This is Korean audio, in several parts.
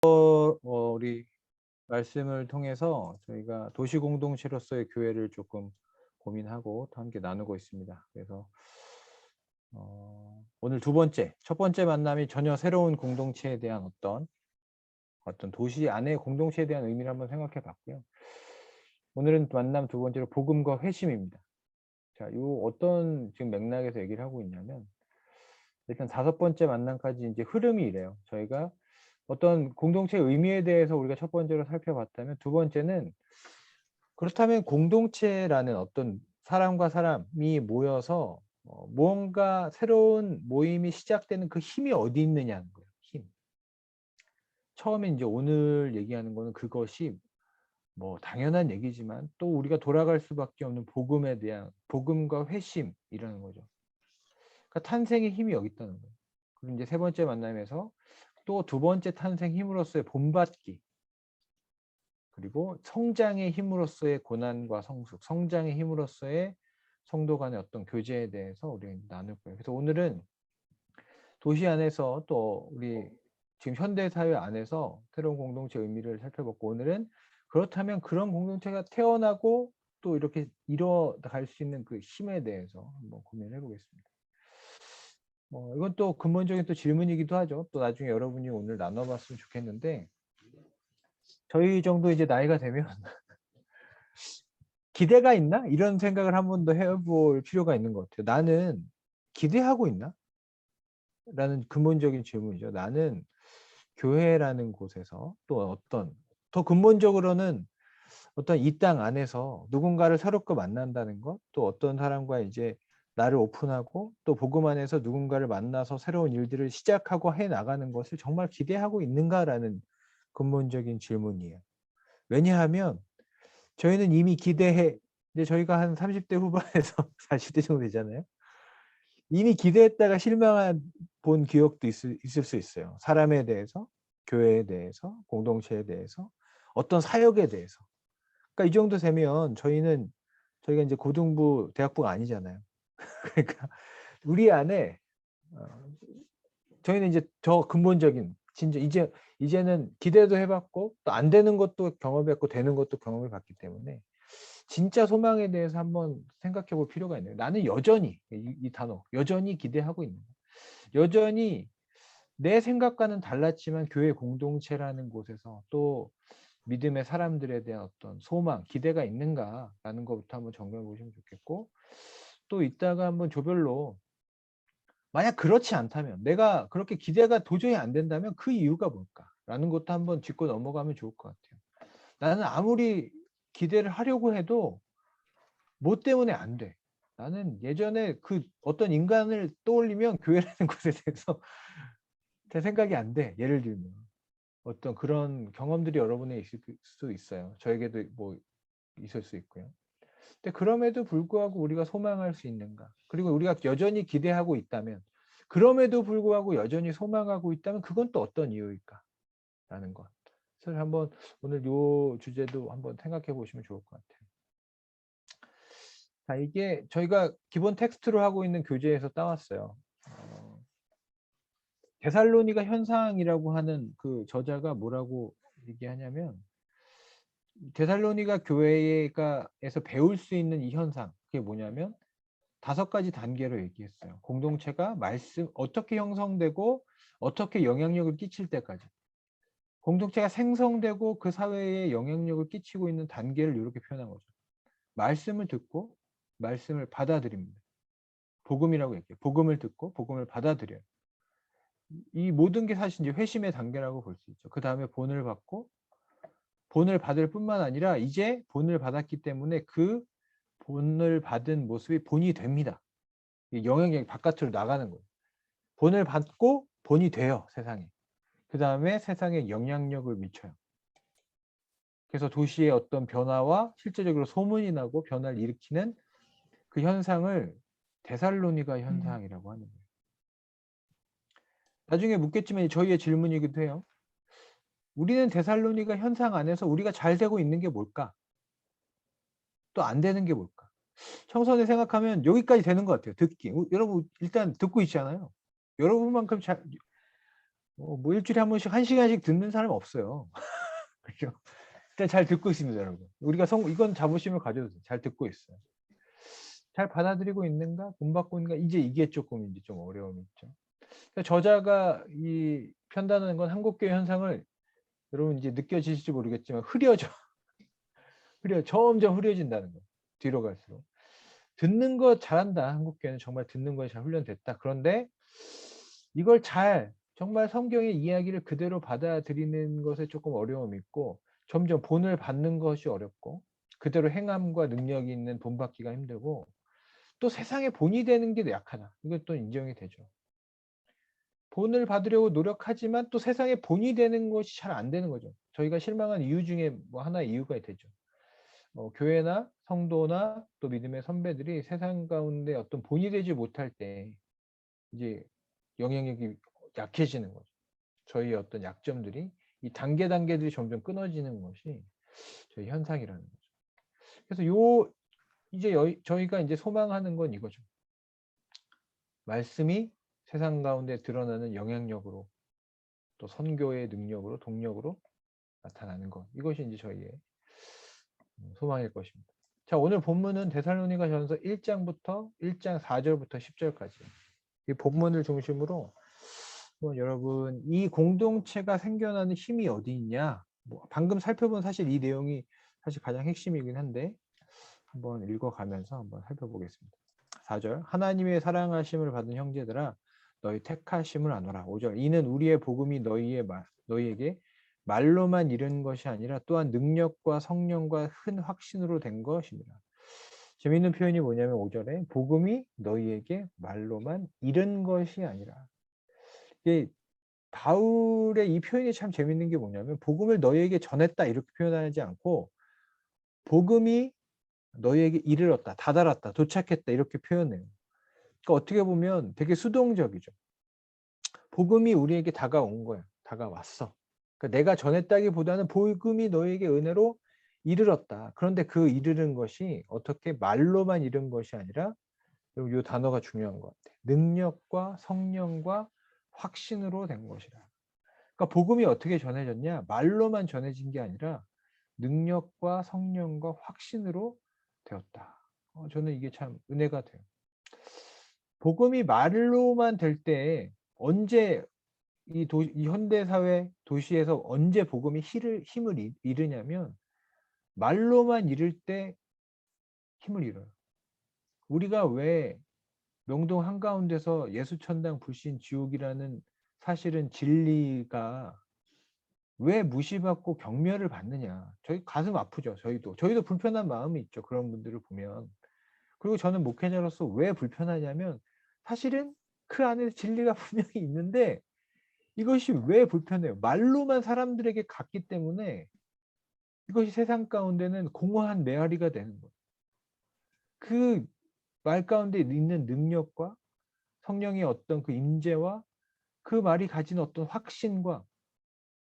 우리 말씀을 통해서 저희가 도시 공동체로서의 교회를 조금 고민하고 또 함께 나누고 있습니다. 그래서 오늘 두 번째, 첫 번째 만남이 전혀 새로운 공동체에 대한 어떤 도시 안의 공동체에 대한 의미를 한번 생각해 봤고요. 오늘은 만남 두 번째로 복음과 회심입니다. 자, 요 어떤 지금 맥락에서 얘기를 하고 있냐면, 일단 다섯 번째 만남까지 이제 흐름이 이래요. 저희가 어떤 공동체의 의미에 대해서 우리가 첫 번째로 살펴봤다면, 두 번째는 그렇다면 공동체라는 어떤 사람과 사람이 모여서 무언가 새로운 모임이 시작되는 그 힘이 어디 있느냐는 거예요. 힘. 처음에 이제 오늘 얘기하는 거는 그것이 뭐 당연한 얘기지만 또 우리가 돌아갈 수밖에 없는 복음에 대한 복음과 회심이라는 거죠. 그러니까 탄생의 힘이 여기 있다는 거예요. 그리고 이제 세 번째 만남에서 또 두 번째 탄생 힘으로서의 본받기, 그리고 성장의 힘으로서의 고난과 성숙, 성장의 힘으로서의 성도 간의 어떤 교제에 대해서 우리가 나눌 거예요. 그래서 오늘은 도시 안에서 또 우리 지금 현대 사회 안에서 새로운 공동체 의미를 살펴봤고, 오늘은 그렇다면 그런 공동체가 태어나고 또 이렇게 이뤄갈 수 있는 그 힘에 대해서 한번 고민해 보겠습니다. 이건 또 근본적인 또 질문이기도 하죠. 또 나중에 여러분이 오늘 나눠봤으면 좋겠는데, 저희 정도 이제 나이가 되면 기대가 있나? 이런 생각을 한 번 더 해볼 필요가 있는 것 같아요. 나는 기대하고 있나? 라는 근본적인 질문이죠. 나는 교회라는 곳에서 또 어떤, 더 근본적으로는 어떤 이 땅 안에서 누군가를 새롭게 만난다는 것, 또 어떤 사람과 이제 나를 오픈하고 또 복음 안에서 누군가를 만나서 새로운 일들을 시작하고 해 나가는 것을 정말 기대하고 있는가라는 근본적인 질문이에요. 왜냐하면 저희는 이미 기대해, 이제 저희가 한 30대 후반에서 40대 정도 되잖아요. 이미 기대했다가 실망한 본 기억도 있을 수 있어요. 사람에 대해서, 교회에 대해서, 공동체에 대해서, 어떤 사역에 대해서. 그러니까 이 정도 되면 저희가 이제 고등부, 대학부가 아니잖아요. 그러니까 우리 안에 저희는 이제 저 근본적인 진짜 이제는 기대도 해봤고 또 안 되는 것도 경험했고 되는 것도 경험을 봤기 때문에 진짜 소망에 대해서 한번 생각해 볼 필요가 있네요. 나는 여전히 이 단어 여전히 기대하고 있는 거예요. 여전히 내 생각과는 달랐지만 교회 공동체라는 곳에서 또 믿음의 사람들에 대한 어떤 소망, 기대가 있는가라는 것부터 한번 점검해 보시면 좋겠고, 또 이따가 한번 조별로 만약 그렇지 않다면, 내가 그렇게 기대가 도저히 안 된다면 그 이유가 뭘까라는 것도 한번 짚고 넘어가면 좋을 것 같아요. 나는 아무리 기대를 하려고 해도 뭐 때문에 안 돼. 나는 예전에 그 어떤 인간을 떠올리면 교회라는 곳에 대해서 제 생각이 안 돼. 예를 들면 어떤 그런 경험들이 여러분에 있을 수 있어요. 저에게도 뭐 있을 수 있고요. 근데 그럼에도 불구하고 우리가 소망할 수 있는가? 그리고 우리가 여전히 기대하고 있다면, 그럼에도 불구하고 여전히 소망하고 있다면 그건 또 어떤 이유일까? 라는 것. 그래서 한번 오늘 이 주제도 한번 생각해 보시면 좋을 것 같아요. 자, 이게 저희가 기본 텍스트로 하고 있는 교재에서 따왔어요. 데살로니가 현상이라고 하는 그 저자가 뭐라고 얘기하냐면, 데살로니가 교회에서 배울 수 있는 이 현상, 그게 뭐냐면 다섯 가지 단계로 얘기했어요. 공동체가 어떻게 형성되고 어떻게 영향력을 끼칠 때까지. 공동체가 생성되고 그 사회에 영향력을 끼치고 있는 단계를 이렇게 표현한 거죠. 말씀을 듣고 말씀을 받아들입니다. 복음이라고 얘기해요. 복음을 듣고 복음을 받아들여요. 이 모든 게 사실 이제 회심의 단계라고 볼 수 있죠. 그 다음에 본을 받고 본을 받을 뿐만 아니라 이제 본을 받았기 때문에 그 본을 받은 모습이 본이 됩니다. 영향력이 바깥으로 나가는 거예요. 본을 받고 본이 돼요, 세상에. 그 다음에 세상에 영향력을 미쳐요. 그래서 도시의 어떤 변화와 실제적으로 소문이 나고 변화를 일으키는 그 현상을 데살로니가 현상이라고 하는 거예요. 나중에 묻겠지만 저희의 질문이기도 해요. 우리는 데살로니가 현상 안에서 우리가 잘 되고 있는 게 뭘까? 또 안 되는 게 뭘까? 청소년 생각하면 여기까지 되는 것 같아요. 듣기. 여러분 일단 듣고 있잖아요. 여러분만큼 뭐 일주일에 한 번씩 1시간씩 듣는 사람 없어요. 그죠? 일단 잘 듣고 있습니다, 여러분. 우리가 이건 자부심을 가져도 돼요. 잘 듣고 있어요. 잘 받아들이고 있는가? 본받고 있는가? 이제 이게 조금 이제 좀 어려움이 있죠. 그러니까 저자가 이 편다는 건 한국교회 현상을 여러분 이제 느껴지실지 모르겠지만 점점 흐려진다는 거. 뒤로 갈수록. 듣는 거 잘한다. 한국교회는 정말 듣는 거에 잘 훈련됐다. 그런데 이걸 정말 성경의 이야기를 그대로 받아들이는 것에 조금 어려움이 있고 점점 본을 받는 것이 어렵고 그대로 행함과 능력이 있는 본받기가 힘들고 또 세상에 본이 되는 게 약하다. 이것도 인정이 되죠. 본을 받으려고 노력하지만 또 세상에 본이 되는 것이 잘 안 되는 거죠. 저희가 실망한 이유 중에 뭐 하나의 이유가 되죠. 교회나 성도나 또 믿음의 선배들이 세상 가운데 어떤 본이 되지 못할 때 이제 영향력이 약해지는 거죠. 저희의 어떤 약점들이 이 단계들이 점점 끊어지는 것이 저희 현상이라는 거죠. 그래서 이제 저희가 이제 소망하는 건 이거죠. 말씀이 세상 가운데 드러나는 영향력으로 또 선교의 능력으로 동력으로 나타나는 것. 이것이 이제 저희의 소망일 것입니다. 자, 오늘 본문은 데살로니가전서 1장부터 1장 4절부터 10절까지 이 본문을 중심으로 여러분 이 공동체가 생겨나는 힘이 어디 있냐? 방금 살펴본 사실 이 내용이 사실 가장 핵심이긴 한데 한번 읽어가면서 한번 살펴보겠습니다. 4절 하나님의 사랑하심을 받은 형제들아 너희 택하심을 아노라. 5절 이는 우리의 복음이 너희에게 말로만 이른 것이 아니라 또한 능력과 성령과 큰 확신으로 된 것입니다. 재미있는 표현이 뭐냐면 5절에 복음이 너희에게 말로만 이른 것이 아니라 이게 바울의 이 표현이 참 재밌는 게 뭐냐면 복음을 너희에게 전했다 이렇게 표현하지 않고 복음이 너희에게 이르렀다, 다다랐다, 도착했다 이렇게 표현해요. 그러니까 어떻게 보면 되게 수동적이죠. 복음이 우리에게 다가온 거야. 다가왔어. 그러니까 내가 전했다기보다는 복음이 너에게 은혜로 이르렀다. 그런데 그 이르는 것이 어떻게 말로만 이른 것이 아니라 이 단어가 중요한 것 같아요. 능력과 성령과 확신으로 된 것이라. 그러니까 복음이 어떻게 전해졌냐? 말로만 전해진 게 아니라 능력과 성령과 확신으로 되었다. 저는 이게 참 은혜가 돼요. 복음이 말로만 될 때 언제 이 현대사회 도시에서 언제 복음이 힘을 잃으냐면 말로만 잃을 때 힘을 잃어요. 우리가 왜 명동 한가운데서 예수천당 불신 지옥이라는 사실은 진리가 왜 무시받고 경멸을 받느냐. 저희 가슴 아프죠. 저희도 불편한 마음이 있죠. 그런 분들을 보면. 그리고 저는 목회자로서 왜 불편하냐면 사실은 그 안에 진리가 분명히 있는데 이것이 왜 불편해요? 말로만 사람들에게 갔기 때문에 이것이 세상 가운데는 공허한 메아리가 되는 거예요. 그 말 가운데 있는 능력과 성령의 어떤 그 임재와 그 말이 가진 어떤 확신과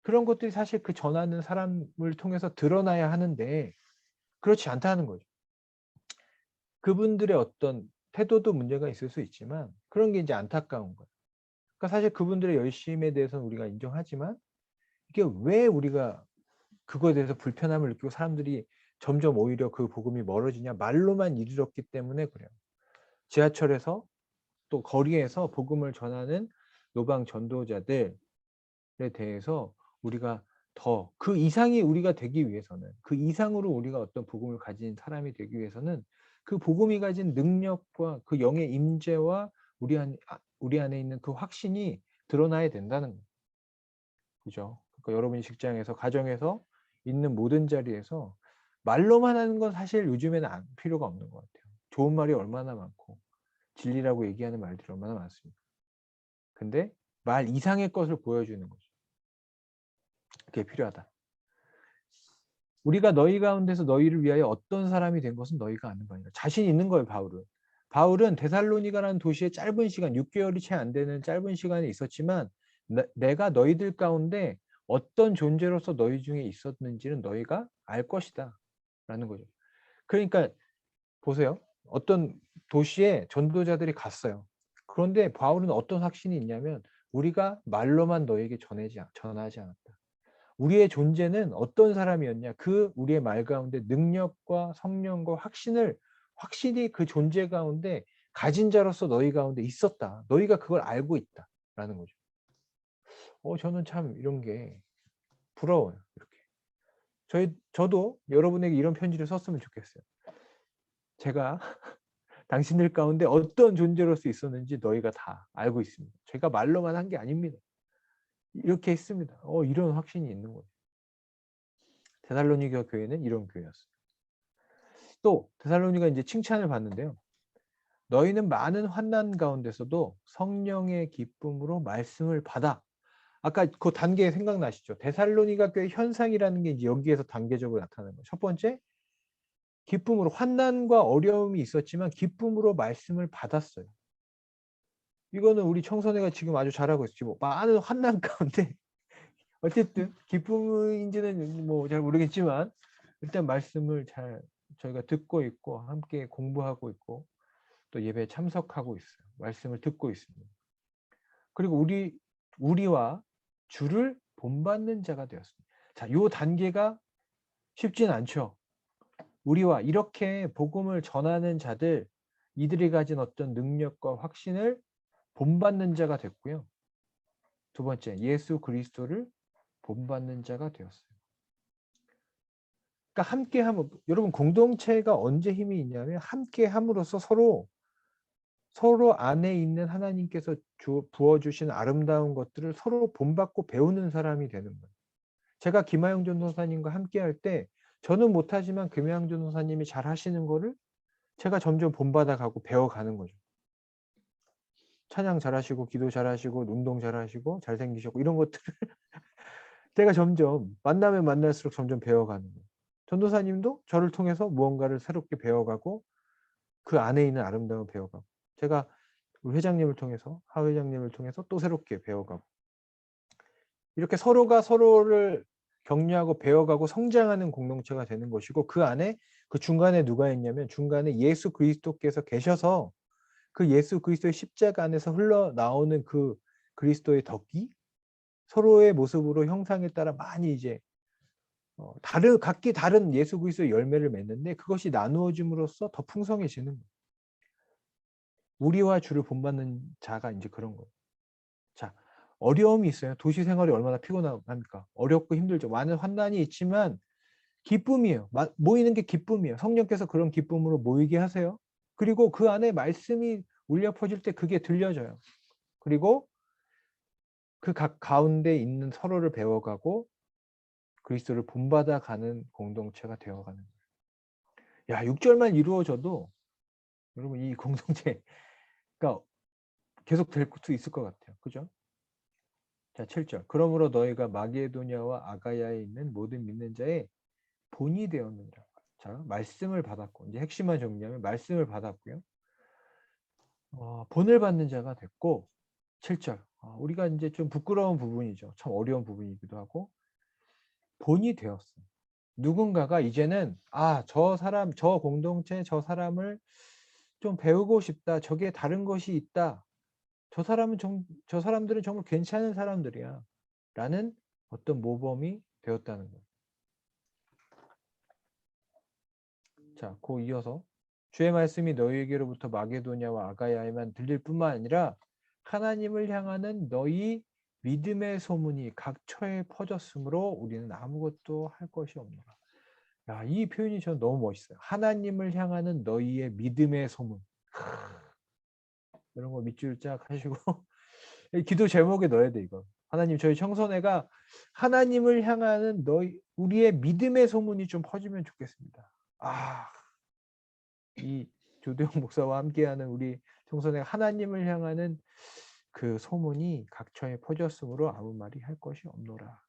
그런 것들이 사실 그 전하는 사람을 통해서 드러나야 하는데 그렇지 않다는 거죠. 그분들의 어떤 태도도 문제가 있을 수 있지만 그런 게 이제 안타까운 거예요. 그러니까 사실 그분들의 열심에 대해서는 우리가 인정하지만 이게 왜 우리가 그거에 대해서 불편함을 느끼고 사람들이 점점 오히려 그 복음이 멀어지냐 말로만 이르렀기 때문에 그래요. 지하철에서 또 거리에서 복음을 전하는 노방 전도자들에 대해서 우리가 더 그 이상이 우리가 되기 위해서는 그 이상으로 우리가 어떤 복음을 가진 사람이 되기 위해서는 그 복음이 가진 능력과 그 영의 임재와 우리 안에 있는 그 확신이 드러나야 된다는 거예요. 그죠? 그러니까 여러분이 직장에서 가정에서 있는 모든 자리에서 말로만 하는 건 사실 요즘에는 필요가 없는 것 같아요. 좋은 말이 얼마나 많고 진리라고 얘기하는 말들이 얼마나 많습니까? 근데 말 이상의 것을 보여주는 거죠. 그게 필요하다. 우리가 너희 가운데서 너희를 위하여 어떤 사람이 된 것은 너희가 아는 거니까. 자신 있는 거예요, 바울은. 바울은 데살로니가라는 도시에 짧은 시간, 6개월이 채 안 되는 짧은 시간에 있었지만 내가 너희들 가운데 어떤 존재로서 너희 중에 있었는지는 너희가 알 것이다. 라는 거죠. 그러니까 보세요. 어떤 도시에 전도자들이 갔어요. 그런데 바울은 어떤 확신이 있냐면 우리가 말로만 너에게 전하지 않았다. 우리의 존재는 어떤 사람이었냐? 그 우리의 말 가운데 능력과 성령과 확신이 그 존재 가운데 가진 자로서 너희 가운데 있었다. 너희가 그걸 알고 있다라는 거죠. 저는 참 이런 게 부러워요. 이렇게. 저도 여러분에게 이런 편지를 썼으면 좋겠어요. 제가 당신들 가운데 어떤 존재로서 있었는지 너희가 다 알고 있습니다. 제가 말로만 한 게 아닙니다. 이렇게 했습니다. 이런 확신이 있는 거예요. 데살로니가 교회는 이런 교회였어요. 또 데살로니가 이제 칭찬을 받는데요. 너희는 많은 환난 가운데서도 성령의 기쁨으로 말씀을 받아. 아까 그 단계 생각나시죠? 데살로니가 교회 현상이라는 게 이제 여기에서 단계적으로 나타나는 거예요. 첫 번째, 기쁨으로, 환난과 어려움이 있었지만 기쁨으로 말씀을 받았어요. 이거는 우리 청소년가 지금 아주 잘하고 있어요. 뭐 많은 환난 가운데 어쨌든 기쁨인지는 뭐 잘 모르겠지만 일단 말씀을 잘 저희가 듣고 있고 함께 공부하고 있고 또 예배에 참석하고 있어요. 말씀을 듣고 있습니다. 그리고 우리와 주를 본받는 자가 되었습니다. 자, 요 단계가 쉽진 않죠. 우리와 이렇게 복음을 전하는 자들, 이들이 가진 어떤 능력과 확신을 본받는 자가 됐고요. 두 번째, 예수 그리스도를 본받는 자가 되었어요. 그러니까 함께함, 여러분 공동체가 언제 힘이 있냐면 함께함으로써 서로 안에 있는 하나님께서 부어주신 아름다운 것들을 서로 본받고 배우는 사람이 되는 거예요. 제가 김하영 전도사님과 함께할 때 저는 못하지만 김하영 전도사님이 잘 하시는 거를 제가 점점 본받아가고 배워가는 거죠. 찬양 잘하시고 기도 잘하시고 운동 잘하시고 잘생기셨고 이런 것들을 제가 점점 만나면 만날수록 점점 배워가는 거예요. 전도사님도 저를 통해서 무언가를 새롭게 배워가고 그 안에 있는 아름다움을 배워가고 제가 우리 회장님을 통해서 하 회장님을 통해서 또 새롭게 배워가고 이렇게 서로가 서로를 격려하고 배워가고 성장하는 공동체가 되는 것이고 그 안에 그 중간에 누가 있냐면 중간에 예수 그리스도께서 계셔서 그 예수 그리스도의 십자가 안에서 흘러나오는 그 그리스도의 덕이 서로의 모습으로 형상에 따라 많이 이제 각기 다른 예수 그리스도의 열매를 맺는데 그것이 나누어짐으로써 더 풍성해지는 거예요. 우리와 주를 본받는 자가 이제 그런 거예요. 자, 어려움이 있어요. 도시 생활이 얼마나 피곤합니까? 어렵고 힘들죠. 많은 환난이 있지만 기쁨이에요. 모이는 게 기쁨이에요. 성령께서 그런 기쁨으로 모이게 하세요. 그리고 그 안에 말씀이 울려 퍼질 때 그게 들려져요. 그리고 그 각 가운데 있는 서로를 배워가고 그리스도를 본받아 가는 공동체가 되어가는 거예요. 야, 6절만 이루어져도 여러분 이 공동체가 계속 될 수 있을 것 같아요. 그죠? 자, 7절. 그러므로 너희가 마게도냐와 아가야에 있는 모든 믿는 자의 본이 되었느니라. 자, 말씀을 받았고 이제 핵심만 정리하면 말씀을 받았고요. 본을 받는 자가 됐고 7절. 우리가 이제 좀 부끄러운 부분이죠. 참 어려운 부분이기도 하고 본이 되었어요. 누군가가 이제는 저 사람, 저 공동체, 저 사람을 좀 배우고 싶다. 저게 다른 것이 있다. 저 사람들은 정말 괜찮은 사람들이야. 라는 어떤 모범이 되었다는 거예요. 자, 그 이어서 주의 말씀이 너희에게로부터 마게도냐와 아가야에만 들릴 뿐만 아니라 하나님을 향하는 너희 믿음의 소문이 각처에 퍼졌으므로 우리는 아무것도 할 것이 없노라. 야, 이 표현이 저는 너무 멋있어요. 하나님을 향하는 너희의 믿음의 소문. 이런 거 밑줄 쫙 하시고 기도 제목에 넣어야 돼 이거. 하나님 저희 청소내가 하나님을 향하는 우리의 믿음의 소문이 좀 퍼지면 좋겠습니다. 이 조대영 목사와 함께하는 우리 청소내가 하나님을 향하는 그 소문이 각처에 퍼졌으므로 아무 말이 할 것이 없노라.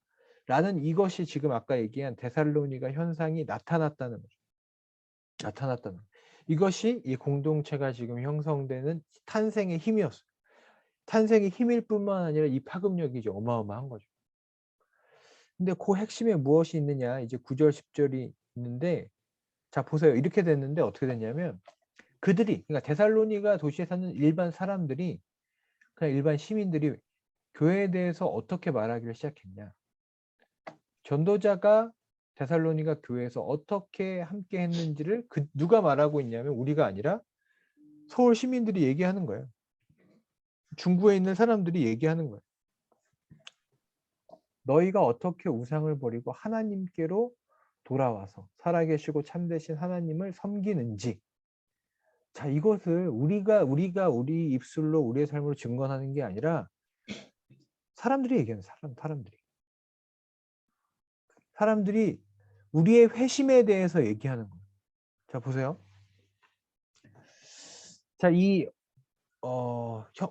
라는 이것이 지금 아까 얘기한 데살로니가 현상이 나타났다는 거죠. 나타났다는 거죠. 이것이 이 공동체가 지금 형성되는 탄생의 힘이었어요. 탄생의 힘일 뿐만 아니라 이 파급력이 이제 어마어마한 거죠. 근데 그 핵심에 무엇이 있느냐 이제 9절 10절이 있는데 자 보세요. 이렇게 됐는데 어떻게 됐냐면 그러니까 데살로니가 도시에 사는 일반 사람들이 그냥 일반 시민들이 교회에 대해서 어떻게 말하기를 시작했냐. 전도자가 데살로니가 교회에서 어떻게 함께 했는지를 누가 말하고 있냐면 우리가 아니라 서울 시민들이 얘기하는 거예요. 중부에 있는 사람들이 얘기하는 거예요. 너희가 어떻게 우상을 버리고 하나님께로 돌아와서 살아계시고 참되신 하나님을 섬기는지. 자, 이것을 우리가 우리 입술로 우리의 삶으로 증언하는 게 아니라 사람들이 얘기하는 사람들이 우리의 회심에 대해서 얘기하는 거예요. 자, 보세요. 자,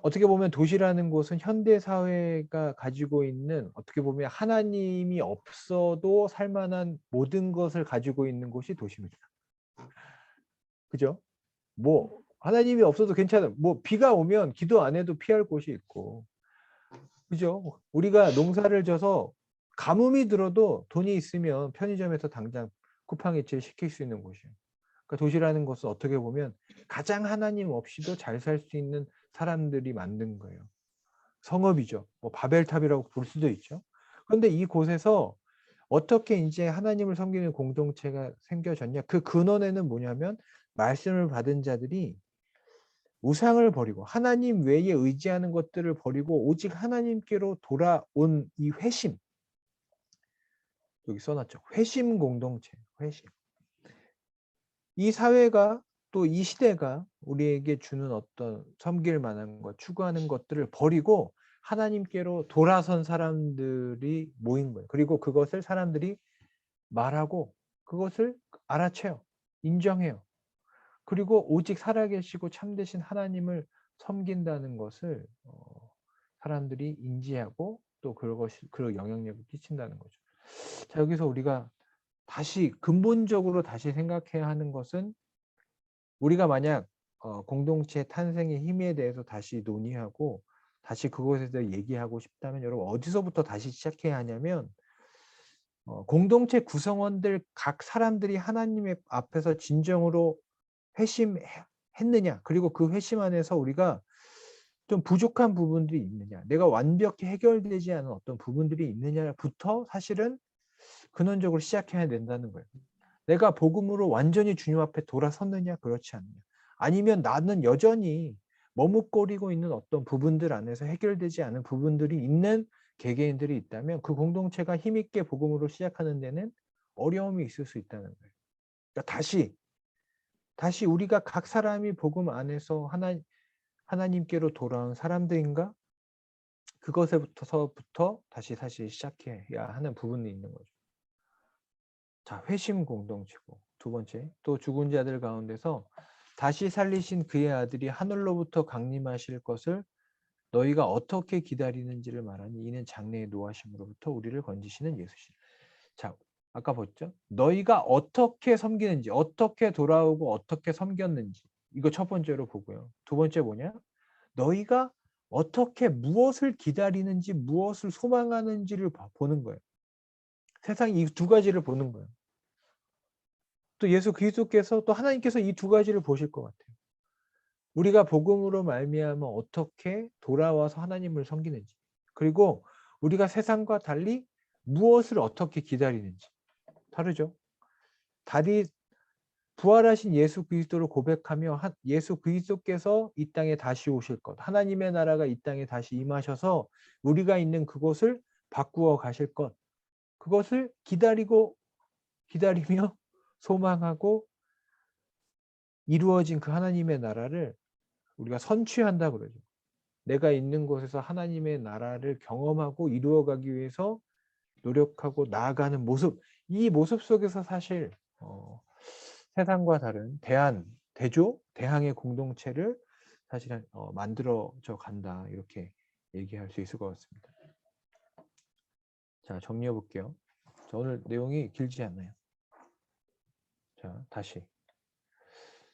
어떻게 보면 도시라는 곳은 현대 사회가 가지고 있는 어떻게 보면 하나님이 없어도 살만한 모든 것을 가지고 있는 곳이 도시입니다. 그죠? 뭐 하나님이 없어도 괜찮아. 뭐 비가 오면 기도 안 해도 피할 곳이 있고, 그죠? 우리가 농사를 져서 가뭄이 들어도 돈이 있으면 편의점에서 당장 쿠팡이체를 시킬 수 있는 곳이에요. 그러니까 도시라는 것은 어떻게 보면 가장 하나님 없이도 잘 살 수 있는 사람들이 만든 거예요. 성읍이죠. 뭐 바벨탑이라고 볼 수도 있죠. 그런데 이곳에서 어떻게 이제 하나님을 섬기는 공동체가 생겨졌냐? 그 근원에는 뭐냐면 말씀을 받은 자들이 우상을 버리고 하나님 외에 의지하는 것들을 버리고 오직 하나님께로 돌아온 이 회심. 여기 써놨죠. 회심 공동체. 회심. 이 사회가 또 이 시대가 우리에게 주는 어떤 섬길 만한 것, 추구하는 것들을 버리고 하나님께로 돌아선 사람들이 모인 거예요. 그리고 그것을 사람들이 말하고 그것을 알아채요. 인정해요. 그리고 오직 살아계시고 참되신 하나님을 섬긴다는 것을 사람들이 인지하고 또 그것이 그 영향력을 끼친다는 거죠. 자, 여기서 우리가 다시 근본적으로 다시 생각해야 하는 것은 우리가 만약 공동체 탄생의 힘에 대해서 다시 논의하고 다시 그것에 대해 얘기하고 싶다면 여러분 어디서부터 다시 시작해야 하냐면 공동체 구성원들 각 사람들이 하나님의 앞에서 진정으로 회심했느냐, 그리고 그 회심 안에서 우리가 좀 부족한 부분들이 있느냐, 내가 완벽히 해결되지 않은 어떤 부분들이 있느냐부터 사실은 근원적으로 시작해야 된다는 거예요. 내가 복음으로 완전히 주님 앞에 돌아섰느냐, 그렇지 않느냐. 아니면 나는 여전히 머뭇거리고 있는 어떤 부분들 안에서 해결되지 않은 부분들이 있는 개개인들이 있다면 그 공동체가 힘있게 복음으로 시작하는 데는 어려움이 있을 수 있다는 거예요. 그러니까 다시 우리가 각 사람이 복음 안에서 하나님께로 돌아온 사람들인가? 그것에부터 다시 시작해야 하는 부분이 있는 거죠. 자, 회심 공동체고, 두 번째, 또 죽은 자들 가운데서 다시 살리신 그의 아들이 하늘로부터 강림하실 것을 너희가 어떻게 기다리는지를 말하니 이는 장래의 노하심으로부터 우리를 건지시는 예수시라. 자, 아까 봤죠? 너희가 어떻게 섬기는지, 어떻게 돌아오고 어떻게 섬겼는지, 이거 첫 번째로 보고요. 두 번째 뭐냐? 너희가 어떻게 무엇을 기다리는지, 무엇을 소망하는지를 보는 거예요. 세상이 이 두 가지를 보는 거예요. 또 예수 그리스도께서 또 하나님께서 이 두 가지를 보실 것 같아요. 우리가 복음으로 말미암아 어떻게 돌아와서 하나님을 섬기는지, 그리고 우리가 세상과 달리 무엇을 어떻게 기다리는지 다르죠. 부활하신 예수 그리스도를 고백하며 예수 그리스도께서 이 땅에 다시 오실 것, 하나님의 나라가 이 땅에 다시 임하셔서 우리가 있는 그곳을 바꾸어 가실 것, 그것을 기다리며 소망하고 이루어진 그 하나님의 나라를 우리가 선취한다 그러죠. 내가 있는 곳에서 하나님의 나라를 경험하고 이루어가기 위해서 노력하고 나아가는 모습, 이 모습 속에서 사실 세상과 다른 대항의 공동체를 사실 만들어져 간다, 이렇게 얘기할 수 있을 것 같습니다. 자, 정리해 볼게요. 자, 오늘 내용이 길지 않나요? 자, 다시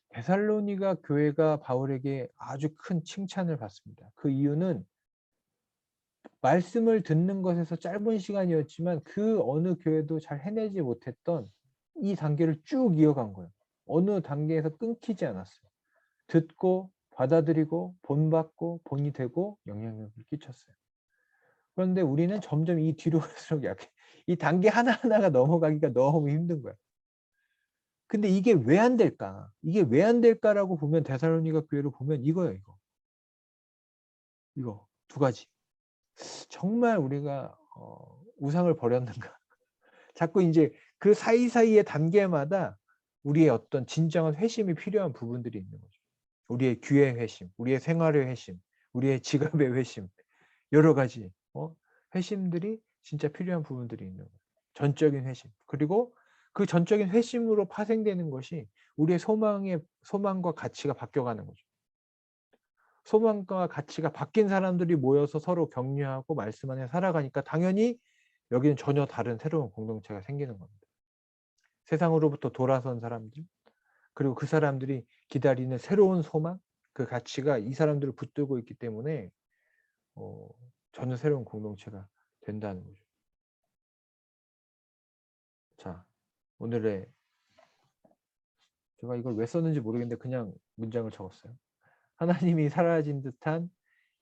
데살로니가 교회가 바울에게 아주 큰 칭찬을 받습니다. 그 이유는 말씀을 듣는 것에서 짧은 시간이었지만 그 어느 교회도 잘 해내지 못했던 이 단계를 쭉 이어간 거예요. 어느 단계에서 끊기지 않았어요. 듣고 받아들이고 본받고 본이 되고 영향력을 끼쳤어요. 그런데 우리는 점점 이 뒤로 갈수록 약해. 이 단계 하나하나가 넘어가기가 너무 힘든 거야. 근데 이게 왜 안 될까? 이게 왜 안 될까라고 보면 데살로니가 교회를 보면 이거예요, 이거. 이거 두 가지. 정말 우리가 우상을 버렸는가? 자꾸 이제 그 사이사이의 단계마다 우리의 어떤 진정한 회심이 필요한 부분들이 있는 거죠. 우리의 귀의 회심, 우리의 생활의 회심, 우리의 지갑의 회심, 여러 가지 회심들이 진짜 필요한 부분들이 있는 거예요. 전적인 회심. 그리고 그 전적인 회심으로 파생되는 것이 우리의 소망과 가치가 바뀌어가는 거죠. 소망과 가치가 바뀐 사람들이 모여서 서로 격려하고 말씀 안에 살아가니까 당연히 여기는 전혀 다른 새로운 공동체가 생기는 겁니다. 세상으로부터 돌아선 사람들, 그리고 그 사람들이 기다리는 새로운 소망, 그 가치가 이 사람들을 붙들고 있기 때문에 전혀 새로운 공동체가 된다는 거죠. 자, 오늘의 제가 이걸 왜 썼는지 모르겠는데 그냥 문장을 적었어요. 하나님이 사라진 듯한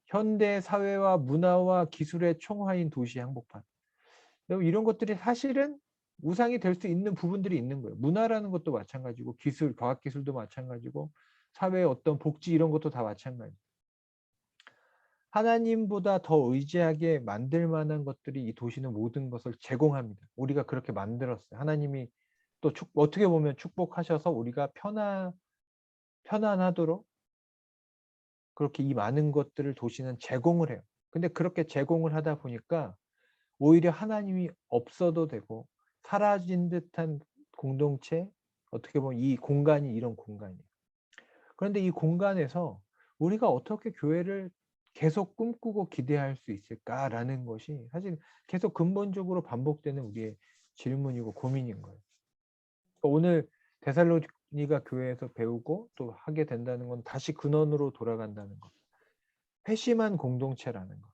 현대 사회와 문화와 기술의 총화인 도시 항복판. 이런 것들이 사실은 우상이 될 수 있는 부분들이 있는 거예요. 문화라는 것도 마찬가지고 기술, 과학기술도 마찬가지고 사회의 어떤 복지 이런 것도 다 마찬가지. 하나님보다 더 의지하게 만들 만한 것들이 이 도시는 모든 것을 제공합니다. 우리가 그렇게 만들었어요. 하나님이 또 어떻게 보면 축복하셔서 우리가 편안하도록 그렇게 이 많은 것들을 도시는 제공을 해요. 근데 그렇게 제공을 하다 보니까 오히려 하나님이 없어도 되고 사라진 듯한 공동체, 어떻게 보면 이 공간이 이런 공간이에요. 그런데 이 공간에서 우리가 어떻게 교회를 계속 꿈꾸고 기대할 수 있을까라는 것이 사실 계속 근본적으로 반복되는 우리의 질문이고 고민인 거예요. 그러니까 오늘 데살로니가 교회에서 배우고 또 하게 된다는 건 다시 근원으로 돌아간다는 것. 회심한 공동체라는 것.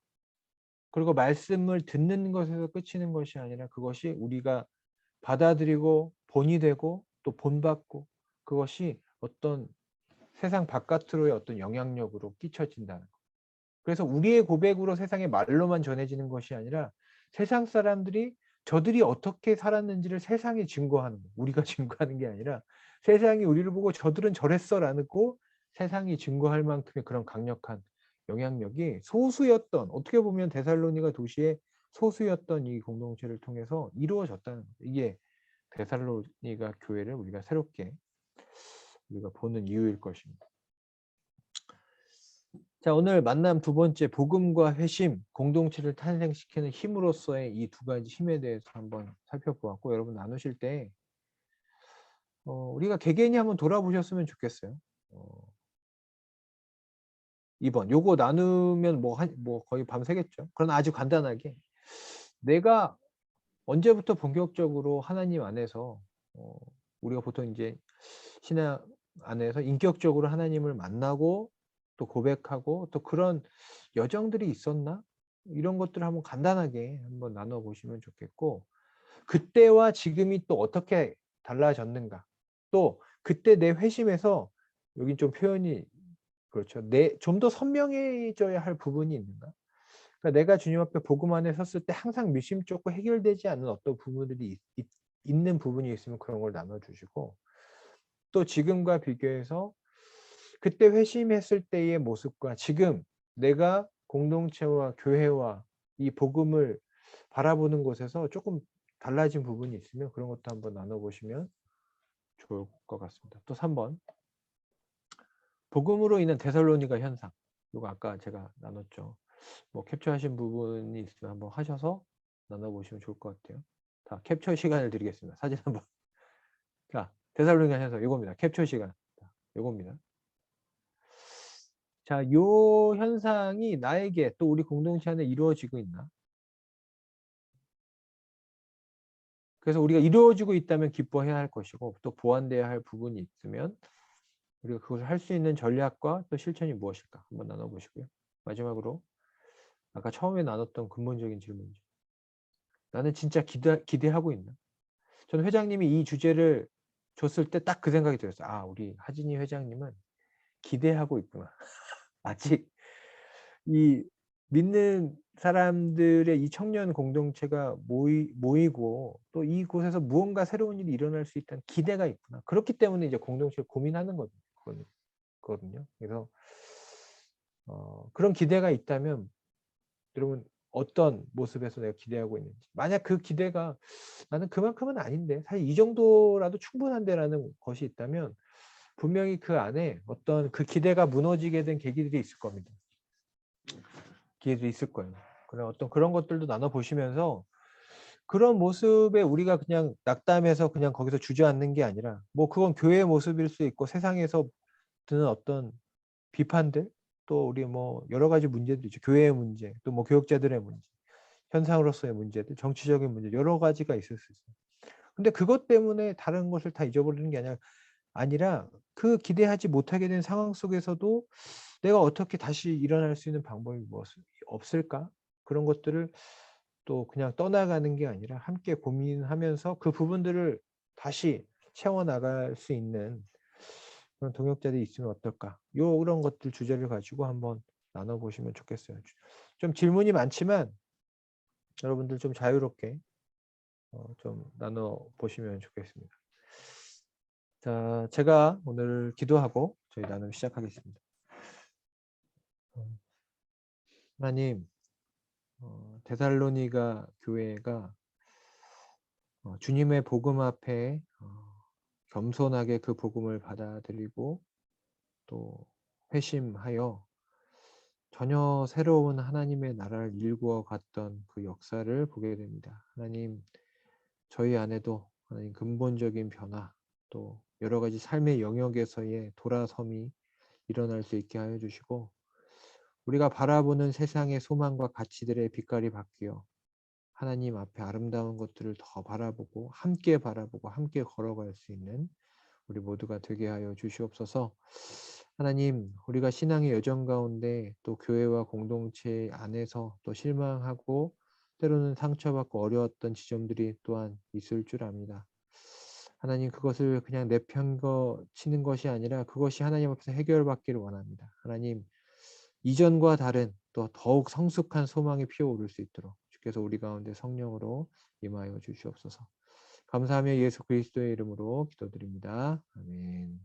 그리고 말씀을 듣는 것에서 끝이는 것이 아니라 그것이 우리가 받아들이고 본이 되고 또 본받고 그것이 어떤 세상 바깥으로의 어떤 영향력으로 끼쳐진다는 것. 그래서 우리의 고백으로 세상에 말로만 전해지는 것이 아니라 세상 사람들이 저들이 어떻게 살았는지를 세상에 증거하는 거예요. 우리가 증거하는 게 아니라 세상이 우리를 보고 저들은 저랬어라고 세상이 증거할 만큼의 그런 강력한 영향력이 소수였던 어떻게 보면 데살로니가 도시의 소수였던 이 공동체를 통해서 이루어졌다는 거예요. 이게 데살로니가 교회를 우리가 새롭게 우리가 보는 이유일 것입니다. 자, 오늘 만남 두 번째 복음과 회심, 공동체를 탄생시키는 힘으로서의 이 두 가지 힘에 대해서 한번 살펴보았고 여러분 나누실 때 우리가 개개인이 한번 돌아보셨으면 좋겠어요. 2번 요거 나누면 뭐 거의 밤새겠죠. 그러나 아주 간단하게 내가 언제부터 본격적으로 하나님 안에서 우리가 보통 이제 신앙 안에서 인격적으로 하나님을 만나고 또 고백하고 또 그런 여정들이 있었나? 이런 것들을 한번 간단하게 한번 나눠 보시면 좋겠고 그때와 지금이 또 어떻게 달라졌는가? 또 그때 내 회심에서 여기 좀 표현이 그렇죠. 좀 더 선명해져야 할 부분이 있는가? 그러니까 내가 주님 앞에 복음 안에 섰을 때 항상 미심쩍고 해결되지 않는 어떤 부분들이 있는 부분이 있으면 그런 걸 나눠주시고 또 지금과 비교해서 그때 회심했을 때의 모습과 지금 내가 공동체와 교회와 이 복음을 바라보는 곳에서 조금 달라진 부분이 있으면 그런 것도 한번 나눠보시면 좋을 것 같습니다. 또 3번 복음으로 인한 데살로니가 현상 이거 아까 제가 나눴죠. 뭐 캡처하신 부분이 있으면 한번 하셔서 나눠보시면 좋을 것 같아요. 자, 캡처 시간을 드리겠습니다. 사진 한번. 자, 데살로니가 현상 이겁니다. 캡처 시간. 이겁니다. 자, 요 현상이 나에게 또 우리 공동체 안에 이루어지고 있나? 그래서 우리가 이루어지고 있다면 기뻐해야 할 것이고 또 보완돼야 할 부분이 있으면 우리가 그것을 할 수 있는 전략과 또 실천이 무엇일까? 한번 나눠보시고요. 마지막으로 아까 처음에 나눴던 근본적인 질문이죠. 나는 진짜 기대하고 있나? 저는 회장님이 이 주제를 줬을 때 딱 그 생각이 들었어요. 아, 우리 하진이 회장님은 기대하고 있구나. 아직 이 믿는 사람들의 이 청년 공동체가 모이고 또 이곳에서 무언가 새로운 일이 일어날 수 있다는 기대가 있구나. 그렇기 때문에 이제 공동체를 고민하는 거거든요. 그래서 그런 기대가 있다면 여러분 어떤 모습에서 내가 기대하고 있는지, 만약 그 기대가 나는 그만큼은 아닌데 사실 이 정도라도 충분한데라는 것이 있다면 분명히 그 안에 어떤 그 기대가 무너지게 된 계기들이 있을 겁니다. 기회들이 있을 거예요. 그런 것들도 나눠보시면서 그런 모습에 우리가 그냥 낙담해서 그냥 거기서 주저앉는 게 아니라 뭐 그건 교회의 모습일 수 있고 세상에서 드는 어떤 비판들, 또 우리 뭐 여러 가지 문제들 있죠. 교회의 문제, 또 뭐 교육자들의 문제, 현상으로서의 문제들, 정치적인 문제 여러 가지가 있을 수 있어요. 근데 그것 때문에 다른 것을 다 잊어버리는 게 아니라 그 기대하지 못하게 된 상황 속에서도 내가 어떻게 다시 일어날 수 있는 방법이 무엇이 없을까? 그런 것들을 또 그냥 떠나가는 게 아니라 함께 고민하면서 그 부분들을 다시 채워나갈 수 있는 그런 동역자들이 있으면 어떨까? 요런 것들 주제를 가지고 한번 나눠보시면 좋겠어요. 좀 질문이 많지만 여러분들 좀 자유롭게 좀 나눠보시면 좋겠습니다. 자, 제가 오늘 기도하고 저희 나눔 시작하겠습니다. 하나님, 데살로니가 교회가 주님의 복음 앞에 겸손하게 그 복음을 받아들이고 또 회심하여 전혀 새로운 하나님의 나라를 일구어 갔던 그 역사를 보게 됩니다. 하나님, 저희 안에도 하나님 근본적인 변화, 또 여러 가지 삶의 영역에서의 돌아섬이 일어날 수 있게 하여 주시고, 우리가 바라보는 세상의 소망과 가치들의 빛깔이 바뀌어 하나님 앞에 아름다운 것들을 더 바라보고 함께 걸어갈 수 있는 우리 모두가 되게 하여 주시옵소서. 하나님, 우리가 신앙의 여정 가운데 또 교회와 공동체 안에서 또 실망하고 때로는 상처받고 어려웠던 지점들이 또한 있을 줄 압니다. 하나님, 그것을 그냥 내팽거치는 것이 아니라 그것이 하나님 앞에서 해결받기를 원합니다. 하나님, 이전과 다른 또 더욱 성숙한 소망이 피어오를 수 있도록 주께서 우리 가운데 성령으로 임하여 주시옵소서. 감사하며 예수 그리스도의 이름으로 기도드립니다. 아멘.